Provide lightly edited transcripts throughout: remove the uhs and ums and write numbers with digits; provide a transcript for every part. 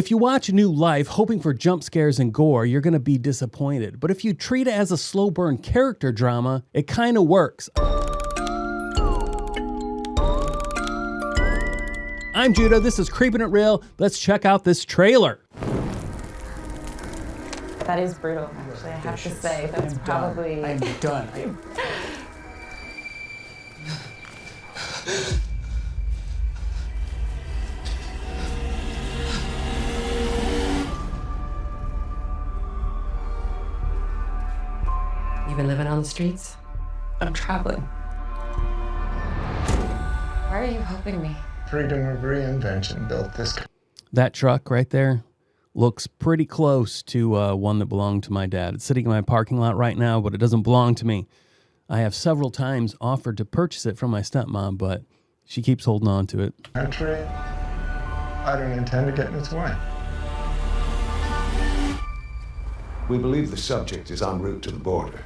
If you watch New Life hoping for jump scares and gore, you're going to be disappointed. But if you treat it as a slow burn character drama, it kind of works. I'm Judah, this is Creepin' It Real. Let's check out this trailer. That is brutal, actually, I have to say. That's probably... I'm done. You been living on the streets? I'm traveling. Why are you helping me? Freedom of reinvention built this. That truck right there looks pretty close to one that belonged to my dad. It's sitting in my parking lot right now, but it doesn't belong to me. I have several times offered to purchase it from my stepmom, but she keeps holding on to it. Country, I don't intend to get in its way. We believe the subject is en route to the border.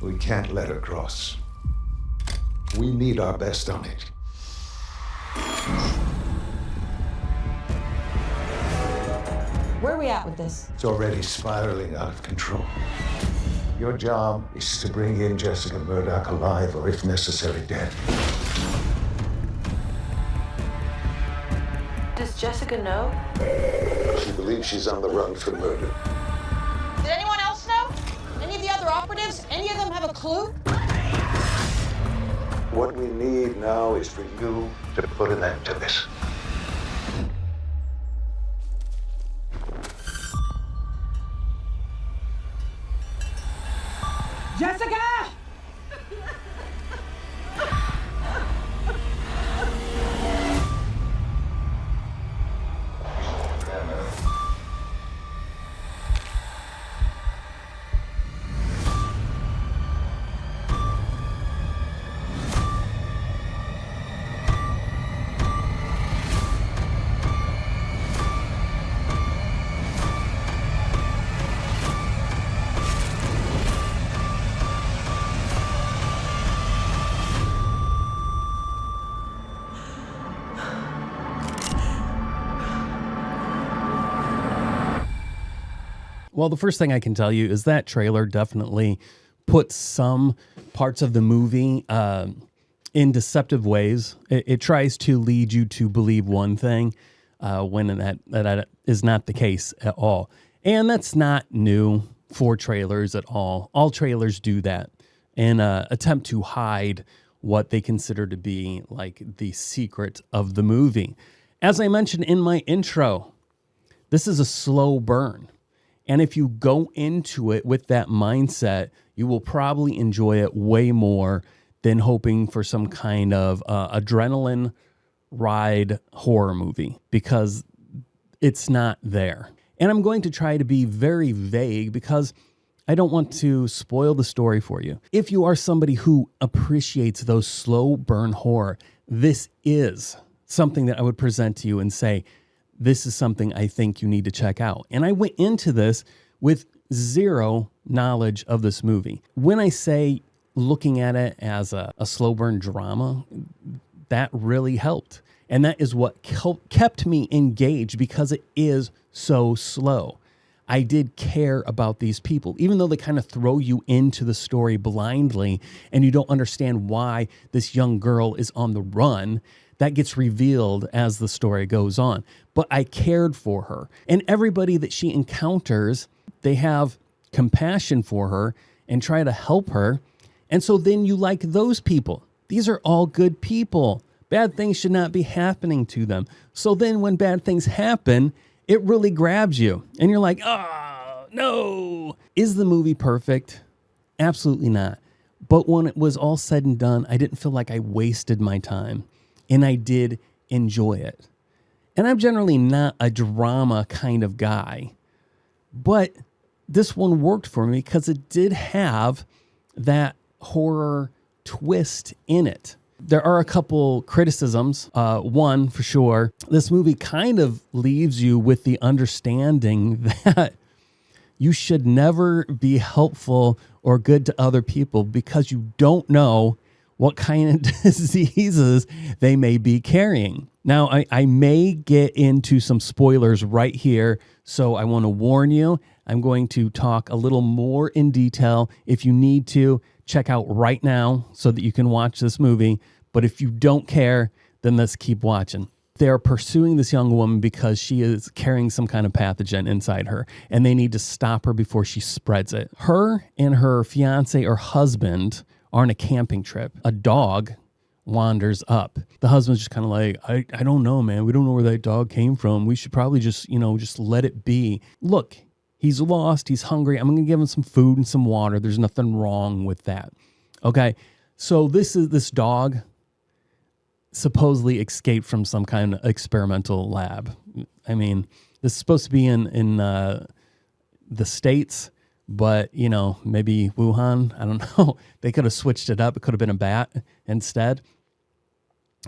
We can't let her cross. We need our best on it. Where are we at with this? It's already spiraling out of control. Your job is to bring in Jessica Murdoch alive, or if necessary, dead. Does Jessica know? She believes she's on the run for murder. Did anyone else know? Any of the other operatives? Any of them have a clue? What we need now is for you to put an end to this. Jessica! Well, the first thing I can tell you is that trailer definitely puts some parts of the movie in deceptive ways. It tries to lead you to believe one thing when that is not the case at all. And that's not new for trailers at all. All trailers do that and attempt to hide what they consider to be like the secret of the movie. As I mentioned in my intro, this is a slow burn. And if you go into it with that mindset, you will probably enjoy it way more than hoping for some kind of adrenaline ride horror movie, because it's not there. And I'm going to try to be very vague because I don't want to spoil the story for you. If you are somebody who appreciates those slow burn horror, this is something that I would present to you and say, this is something I think you need to check out. And I went into this with zero knowledge of this movie. When I say looking at it as a slow burn drama, that really helped. And that is what kept me engaged, because it is so slow. I did care about these people, even though they kind of throw you into the story blindly and you don't understand why this young girl is on the run. That gets revealed as the story goes on. But I cared for her. And everybody that she encounters, they have compassion for her and try to help her. And so then you like those people. These are all good people. Bad things should not be happening to them. So then when bad things happen, it really grabs you. And you're like, oh, no. Is the movie perfect? Absolutely not. But when it was all said and done, I didn't feel like I wasted my time. And I did enjoy it. And I'm generally not a drama kind of guy, but this one worked for me because it did have that horror twist in it. There are a couple criticisms. One, for sure, this movie kind of leaves you with the understanding that you should never be helpful or good to other people because you don't know what kind of diseases they may be carrying. Now, I may get into some spoilers right here, so I want to warn you. I'm going to talk a little more in detail. If you need to, check out right now so that you can watch this movie. But if you don't care, then let's keep watching. They're pursuing this young woman because she is carrying some kind of pathogen inside her, and they need to stop her before she spreads it. Her and her fiance or husband are on a camping trip. A dog wanders up. The husband's just kind of like, I don't know, man. We don't know where that dog came from. We should probably just let it be. Look, he's lost. He's hungry. I'm going to give him some food and some water. There's nothing wrong with that. Okay. So this dog supposedly escaped from some kind of experimental lab. I mean, this is supposed to be in the States, but, maybe Wuhan. I don't know. They could have switched it up. It could have been a bat instead.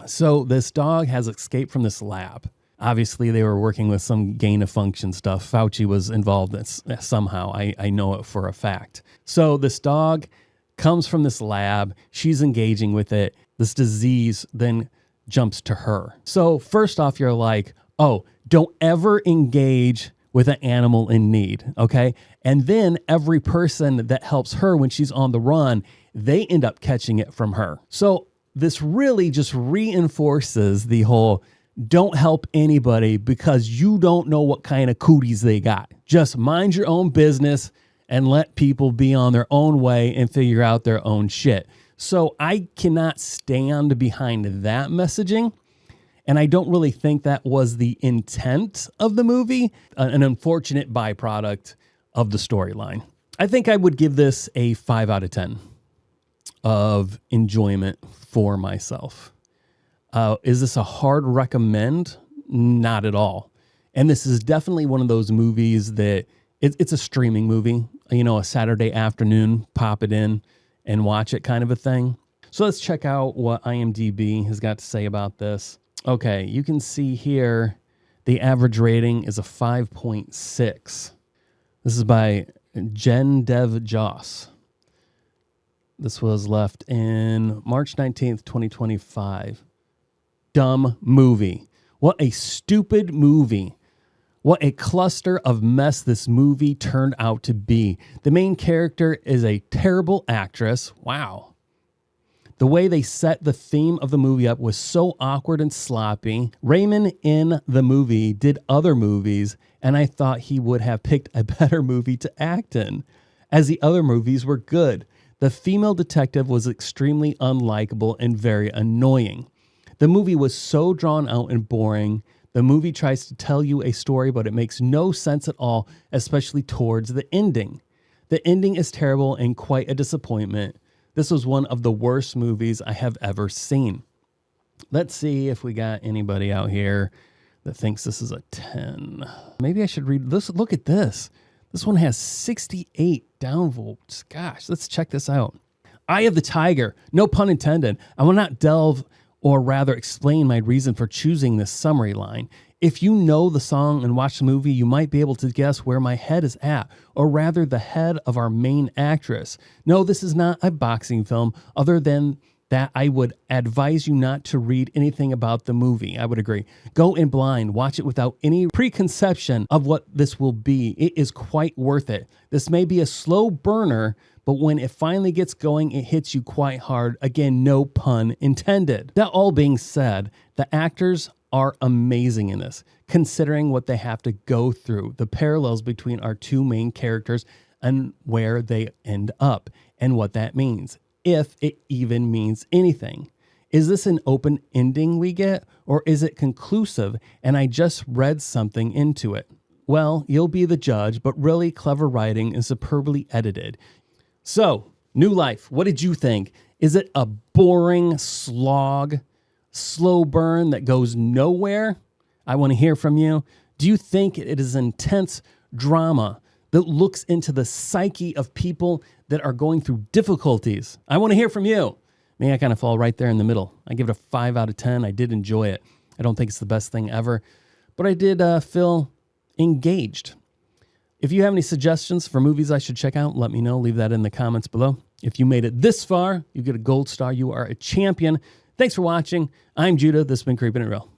So this dog has escaped from this lab. Obviously, they were working with some gain-of-function stuff. Fauci was involved in somehow. I know it for a fact. So this dog comes from this lab. She's engaging with it. This disease then jumps to her. So first off, you're like, oh, don't ever engage with an animal in need, okay? And then every person that helps her when she's on the run, they end up catching it from her. So this really just reinforces the whole don't help anybody because you don't know what kind of cooties they got. Just mind your own business and let people be on their own way and figure out their own shit. So I cannot stand behind that messaging. And I don't really think that was the intent of the movie, an unfortunate byproduct of the storyline. I think I would give this a 5 out of 10 of enjoyment for myself. Is this a hard recommend? Not at all. And this is definitely one of those movies that it's a streaming movie, a Saturday afternoon, pop it in and watch it kind of a thing. So let's check out what IMDb has got to say about this. Okay, you can see here the average rating is a 5.6. This is by Jen Dev Joss. This was left in March 19th, 2025. Dumb movie. What a stupid movie. What a cluster of mess this movie turned out to be. The main character is a terrible actress. Wow. The way they set the theme of the movie up was so awkward and sloppy. Raymond in the movie did other movies, and I thought he would have picked a better movie to act in, as the other movies were good. The female detective was extremely unlikable and very annoying. The movie was so drawn out and boring. The movie tries to tell you a story, but it makes no sense at all, especially towards the ending. The ending is terrible and quite a disappointment. This was one of the worst movies I have ever seen. Let's see if we got anybody out here that thinks this is a 10. Maybe I should read this. Look at this. This one has 68 downvotes. Gosh, let's check this out. Eye of the Tiger. No pun intended. I will not delve or rather explain my reason for choosing this summary line. If you know the song and watch the movie, you might be able to guess where my head is at, or rather the head of our main actress. No, this is not a boxing film. Other than that, I would advise you not to read anything about the movie. I would agree. Go in blind. Watch it without any preconception of what this will be. It is quite worth it. This may be a slow burner, but when it finally gets going, it hits you quite hard. Again, no pun intended. That all being said, the actors are amazing in this, considering what they have to go through, the parallels between our two main characters and where they end up and what that means, if it even means anything. Is this an open ending we get, or is it conclusive and I just read something into it? Well, you'll be the judge, but really clever writing and superbly edited. So, New Life, what did you think? Is it a boring slog, slow burn that goes nowhere? I want to hear from you. Do you think it is intense drama that looks into the psyche of people that are going through difficulties? I want to hear from you. Me, I kind of fall right there in the middle. I give it a 5 out of 10. I did enjoy it. I don't think it's the best thing ever, but I did feel engaged. If you have any suggestions for movies I should check out, let me know. Leave that in the comments below. If you made it this far, you get a gold star. You are a champion. Thanks for watching. I'm Judah. This has been Creepin' It Real.